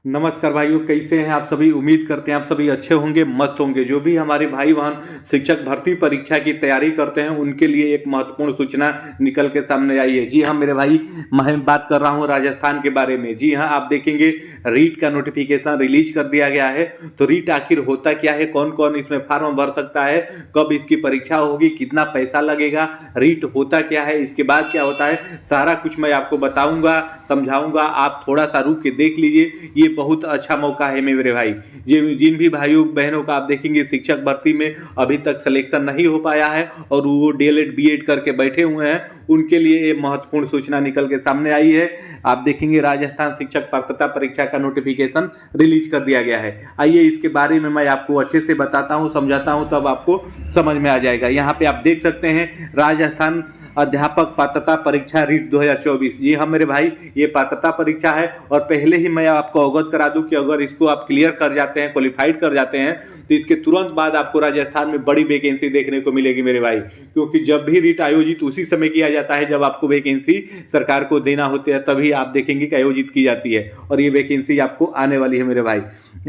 नमस्कार भाइयों, कैसे हैं आप सभी। उम्मीद करते हैं आप सभी अच्छे होंगे, मस्त होंगे। जो भी हमारे भाई बहन शिक्षक भर्ती परीक्षा की तैयारी करते हैं उनके लिए एक महत्वपूर्ण सूचना निकल के सामने आई है। जी हाँ मेरे भाई, मैं बात कर रहा हूँ राजस्थान के बारे में। जी हाँ, आप देखेंगे रीट का नोटिफिकेशन रिलीज कर दिया गया है। तो रीट आखिर होता क्या है, कौन कौन इसमें फॉर्म भर सकता है, कब इसकी परीक्षा होगी, कितना पैसा लगेगा, रीट होता क्या है, इसके बाद क्या होता है, सारा कुछ मैं आपको बताऊंगा, समझाऊंगा। आप थोड़ा सा रुक के देख लीजिए, ये बहुत अच्छा मौका है मेरे भाई। ये जिन भी भाइयों बहनों का आप देखेंगे शिक्षक भर्ती में अभी तक सिलेक्शन नहीं हो पाया है और वो डीएलएड बीएड करके बैठे हुए हैं, उनके लिए ये महत्वपूर्ण सूचना निकल के सामने आई है। आप देखेंगे राजस्थान शिक्षक पात्रता परीक्षा का नोटिफिकेशन रिलीज कर दिया गया है। आइए इसके बारे में मैं आपको अच्छे से बताता हूँ, समझाता हूँ, तब आपको समझ में आ जाएगा। यहाँ पे आप देख सकते हैं राजस्थान अध्यापक पात्रता परीक्षा रीट 2024। जी हाँ मेरे भाई, ये पात्रता परीक्षा है। और पहले ही मैं आपको अवगत करा दूं कि अगर इसको आप क्लियर कर जाते हैं, क्वालिफाइड कर जाते हैं, तो इसके तुरंत बाद आपको राजस्थान में बड़ी वैकेंसी देखने को मिलेगी मेरे भाई। क्योंकि जब भी रीट आयोजित उसी समय किया जाता है जब आपको वैकेंसी सरकार को देना होती है, तभी आप देखेंगे कि आयोजित की जाती है। और ये वैकेंसी आपको आने वाली है मेरे भाई।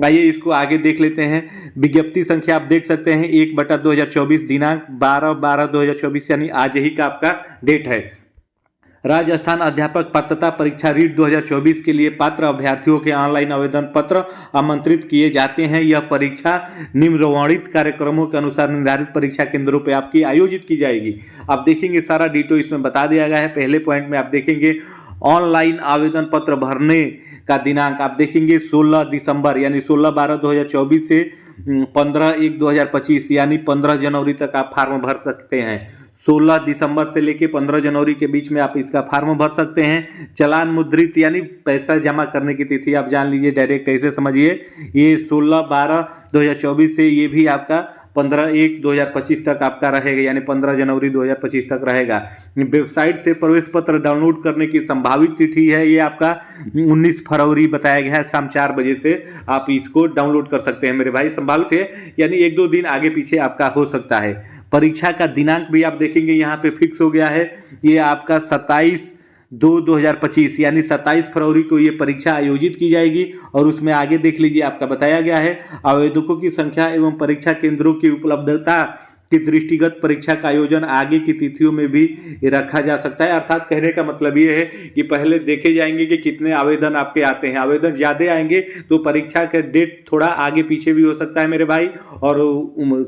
आइए इसको आगे देख लेते हैं। विज्ञप्ति संख्या आप देख सकते हैं 1/2024, दिनांक 12/12/2024, यानी आज ही का आपका डेट है। राजस्थान अध्यापक पात्रता परीक्षा रीट 2024 के लिए पात्र अभ्यर्थियों के ऑनलाइन आवेदन पत्र आमंत्रित किए जाते हैं। यह परीक्षा निम्नवर्णित कार्यक्रमों के अनुसार निर्धारित परीक्षा केंद्रों पर आपकी आयोजित की जाएगी। आप देखेंगे सारा डिटेल इसमें बता दिया गया है। पहले पॉइंट में आप देखेंगे ऑनलाइन आवेदन पत्र भरने का दिनांक आप देखेंगे 16 दिसंबर यानी 16/12/2024 से 15/1/2025 यानी 15 जनवरी तक आप फार्म भर सकते हैं। 16 दिसंबर से लेके 15 जनवरी के बीच में आप इसका फार्म भर सकते हैं। चालान मुद्रित यानी पैसा जमा करने की तिथि आप जान लीजिए, डायरेक्ट ऐसे समझिए। ये 16/12/2024 से ये भी आपका 15/1/2025 तक आपका रहेगा, यानी 15 जनवरी 2025 तक रहेगा। वेबसाइट से प्रवेश पत्र डाउनलोड करने की संभावित तिथि है ये आपका 19 फरवरी बताया गया है। शाम 4 बजे से आप इसको डाउनलोड कर सकते हैं मेरे भाई। संभावित है यानी 1-2 दिन आगे पीछे आपका हो सकता है। परीक्षा का दिनांक भी आप देखेंगे यहाँ पे फिक्स हो गया है। ये आपका 27/2/2025 यानी 27 फरवरी को ये परीक्षा आयोजित की जाएगी। और उसमें आगे देख लीजिए आपका बताया गया है आवेदकों की संख्या एवं परीक्षा केंद्रों की उपलब्धता के दृष्टिगत परीक्षा का आयोजन आगे की तिथियों में भी रखा जा सकता है। अर्थात कहने का मतलब ये है कि पहले देखे जाएंगे कि कितने आवेदन आपके आते हैं। आवेदन ज़्यादा आएंगे तो परीक्षा का डेट थोड़ा आगे पीछे भी हो सकता है मेरे भाई। और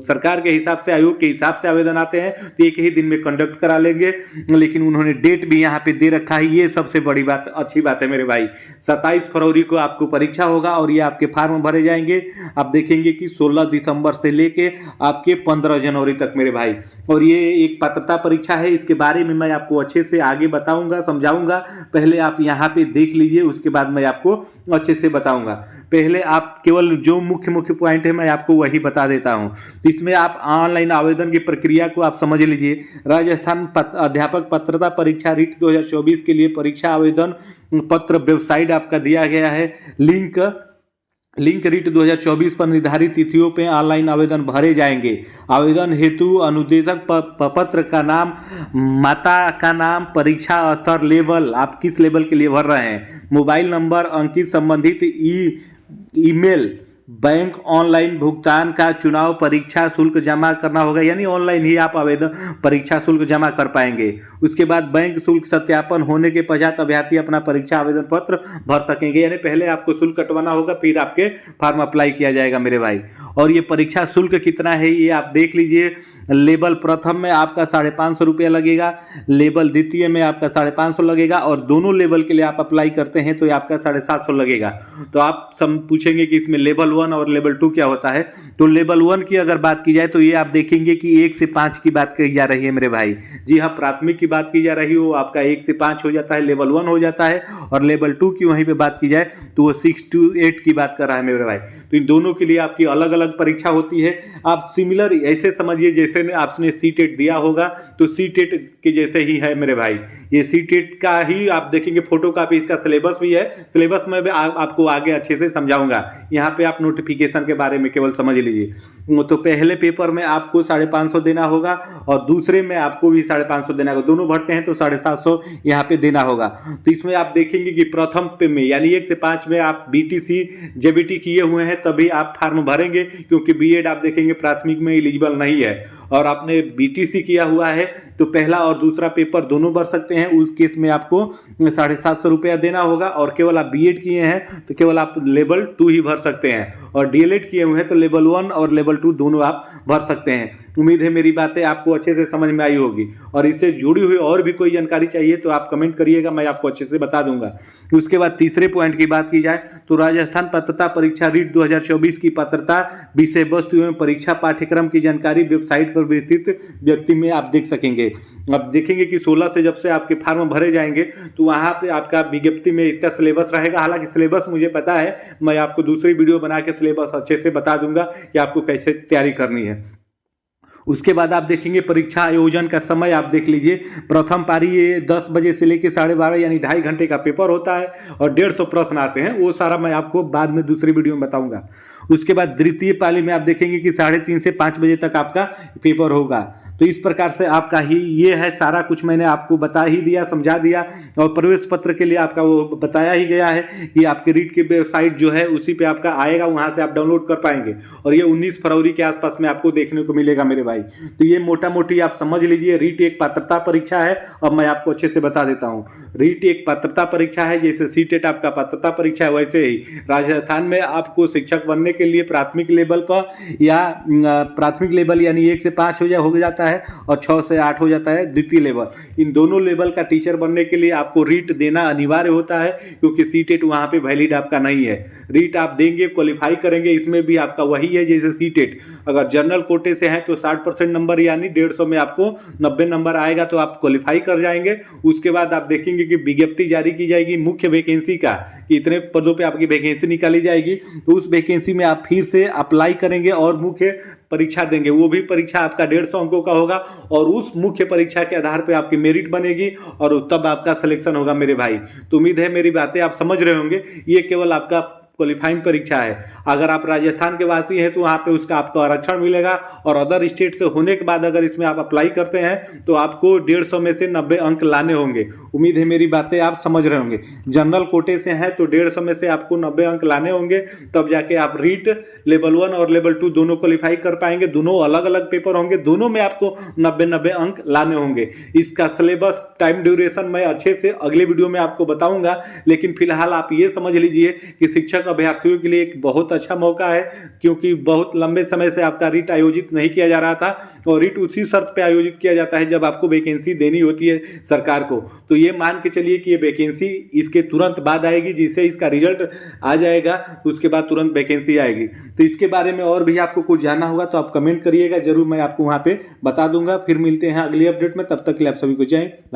सरकार के हिसाब से, आयोग के हिसाब से आवेदन आते हैं तो एक ही दिन में कंडक्ट करा लेंगे, लेकिन उन्होंने डेट भी यहाँ पे दे रखा है। ये सबसे बड़ी बात, अच्छी बात है मेरे भाई। 27 फरवरी को आपको परीक्षा होगा और ये आपके फार्म भरे जाएंगे। आप देखेंगे कि 16 दिसंबर से लेके आपके 15 जनवरी तक मेरे भाई। और ये एक पात्रता परीक्षा है, इसके बारे में मैं आपको अच्छे से आगे बताऊंगा, समझाऊंगा। पहले आप यहाँ पे देख लीजिए, उसके बाद मैं आपको अच्छे से बताऊंगा। पहले आप केवल जो मुख्य पॉइंट है मैं आपको वही बता देता हूँ। इसमें आप ऑनलाइन आवेदन की प्रक्रिया को आप समझ लीजिए। राजस्थान अध्यापक पात्रता परीक्षा रीट 2024 के लिए परीक्षा आवेदन पत्र वेबसाइट आपका दिया गया है। लिंक रीट 2024 पर निर्धारित तिथियों पे ऑनलाइन आवेदन भरे जाएंगे। आवेदन हेतु अनुदेशक पत्र का नाम, माता का नाम, परीक्षा स्तर लेवल, आप किस लेवल के लिए भर रहे हैं, मोबाइल नंबर, अंकित संबंधित ईमेल, बैंक ऑनलाइन भुगतान का चुनाव, परीक्षा शुल्क जमा करना होगा, यानी ऑनलाइन ही आप आवेदन परीक्षा शुल्क जमा कर पाएंगे। उसके बाद बैंक शुल्क सत्यापन होने के पश्चात अभ्यर्थी अपना परीक्षा आवेदन पत्र भर सकेंगे, यानी पहले आपको शुल्क कटवाना होगा फिर आपके फॉर्म अप्लाई किया जाएगा मेरे भाई। और ये परीक्षा शुल्क कितना है ये आप देख लीजिए। लेवल प्रथम में आपका 550 रुपया लगेगा, लेवल द्वितीय में आपका 550 लगेगा, और दोनों लेवल के लिए आप अप्लाई करते हैं तो आपका 750 लगेगा। तो आप सब पूछेंगे कि इसमें लेवल 1 और लेवल 2 क्या होता है। तो लेवल 1 की अगर बात की जाए तो ये आप देखेंगे कि 1 से 5 की बात कही जा रही है मेरे भाई। जी हाँ, प्राथमिक की बात की जा रही हो आपका 1 से 5 हो जाता है, लेवल 1 हो जाता है। और लेवल 2 की वहीं पे बात की जाए तो वो 6 to 8 की बात कर रहा है मेरे भाई। तो इन दोनों के लिए आपकी अलग अलग अलग परीक्षा होती है। आप सिमिलर ऐसे समझिए जैसे आपने सीटेट दिया होगा, तो सीटेट के जैसे ही है मेरे भाई। ये सीटेट का ही आप देखेंगे फोटो कॉपी, इसका सिलेबस भी है। सिलेबस में भी आपको आगे अच्छे से समझाऊंगा। यहाँ पे आप नोटिफिकेशन के बारे में केवल समझ लीजिए। तो पहले पेपर में आपको 550 देना होगा और दूसरे में आपको भी 550 देना होगा। दोनों भरते हैं तो 750 यहाँ पे देना होगा। तो इसमें आप देखेंगे कि प्रथम पे में यानी 1 से 5 में आप BTC JBT किए हुए हैं तभी आप फॉर्म भरेंगे, क्योंकि B.Ed आप देखेंगे प्राथमिक में एलिजिबल नहीं है। और आपने BTC किया हुआ है तो पहला और दूसरा पेपर दोनों भर सकते हैं। उस केस में आपको 750 रुपया देना होगा। और केवल आप B.Ed किए हैं तो केवल आप लेवल 2 ही भर सकते हैं, और DLED किए हुए हैं तो लेवल 1 और लेवल 2 दोनों आप भर सकते हैं। उम्मीद है मेरी बातें आपको अच्छे से समझ में आई होगी, और इससे जुड़ी हुई और भी कोई जानकारी चाहिए तो आप कमेंट करिएगा, मैं आपको अच्छे से बता दूंगा। उसके बाद तीसरे पॉइंट की बात की जाए तो राजस्थान पात्रता परीक्षा रीट 2024 की पात्रता, विषय वस्तु एवं परीक्षा पाठ्यक्रम की जानकारी वेबसाइट पर विस्तृत व्यक्ति में आप देख सकेंगे। अब देखेंगे कि 16 से जब से आपके फॉर्म भरे जाएंगे तो वहाँ पे आपका विज्ञप्ति में इसका सिलेबस रहेगा। हालांकि सिलेबस मुझे पता है, मैं आपको दूसरी वीडियो बना के सिलेबस अच्छे से बता दूंगा कि आपको कैसे तैयारी करनी है। उसके बाद आप देखेंगे परीक्षा आयोजन का समय आप देख लीजिए। प्रथम पारी ये 10 बजे से लेकर 12:30 यानी 2.5 घंटे का पेपर होता है और 150 प्रश्न आते हैं। वो सारा मैं आपको बाद में दूसरी वीडियो में बताऊंगा। उसके बाद द्वितीय पाली में आप देखेंगे कि 3:30 से 5 बजे तक आपका पेपर होगा। तो इस प्रकार से आपका ही ये है, सारा कुछ मैंने आपको बता ही दिया, समझा दिया। और प्रवेश पत्र के लिए आपका वो बताया ही गया है कि आपके रीट की वेबसाइट जो है उसी पे आपका आएगा, वहां से आप डाउनलोड कर पाएंगे। और ये 19 फरवरी के आसपास में आपको देखने को मिलेगा मेरे भाई। तो ये मोटा मोटी आप समझ लीजिए, रीट एक पात्रता परीक्षा है। और मैं आपको अच्छे से बता देता हूँ, रीट एक पात्रता परीक्षा है। जैसे सीटेट आपका पात्रता परीक्षा है, वैसे ही राजस्थान में आपको शिक्षक बनने के लिए प्राथमिक लेवल पर या प्राथमिक लेवल यानी 1 से 5 हो जाता है और 6 से 8 हो जाता है द्वितीय लेवल। इन दोनों लेवल का टीचर बनने के लिए आपको रीट देना अनिवार्य होता है, क्योंकि सीटेट वहां पे वैलिड आपका नहीं है। रीट आप देंगे, क्वालिफाई करेंगे, इसमें भी आपका वही है जैसे सीटेट। अगर जनरल कोटे से हैं तो 60% नंबर यानी 150 में आपको 90 नंबर आएगा तो आप क्वालिफाई कर जाएंगे। उसके बाद आप देखेंगे कि विज्ञप्ति जारी की जाएगी मुख्य वैकेंसी का, कि इतने पदों पे आपकी वैकेंसी निकाली जाएगी। तो उस वैकेंसी में आप फिर से अप्लाई करेंगे और मुख्य परीक्षा देंगे। वो भी परीक्षा आपका 150 अंकों का होगा और उस मुख्य परीक्षा के आधार पे आपकी मेरिट बनेगी और तब आपका सिलेक्शन होगा मेरे भाई। तो उम्मीद है मेरी बातें आप समझ रहे होंगे। ये केवल आपका क्वालिफाइंग परीक्षा है। अगर आप राजस्थान के वासी हैं तो वहाँ पे उसका आपको आरक्षण मिलेगा, और अदर स्टेट से होने के बाद अगर इसमें आप अप्लाई करते हैं तो आपको 150 में से 90 अंक लाने होंगे। उम्मीद है मेरी बातें आप समझ रहे होंगे। जनरल कोटे से हैं तो 150 में से आपको 90 अंक लाने होंगे, तब जाके आप रीट लेवल 1 और लेवल 2 दोनों क्वालिफाई कर पाएंगे। दोनों अलग अलग पेपर होंगे, दोनों में आपको 90 अंक लाने होंगे। इसका सिलेबस, टाइम ड्यूरेशन मैं अच्छे से अगले वीडियो में आपको बताऊंगा। लेकिन फिलहाल आप ये समझ लीजिए कि शिक्षक अभ्यर्थियों के लिए एक बहुत अच्छा मौका है, क्योंकि बहुत लंबे समय से आपका रीट आयोजित नहीं किया जा रहा था, और रीट उसी शर्त पे आयोजित किया जाता है जब आपको वैकेंसी देनी होती है सरकार को। तो ये मान के चलिए कि ये वैकेंसी इसके तुरंत बाद आएगी, जिससे इसका रिजल्ट आ जाएगा उसके बाद तुरंत वैकेंसी आएगी। तो इसके बारे में और भी आपको कुछ जानना होगा तो आप कमेंट करिएगा, जरूर मैं आपको वहां पे बता दूंगा। फिर मिलते हैं अगली अपडेट में, तब तक के लिए आप सभी को जय हिंद।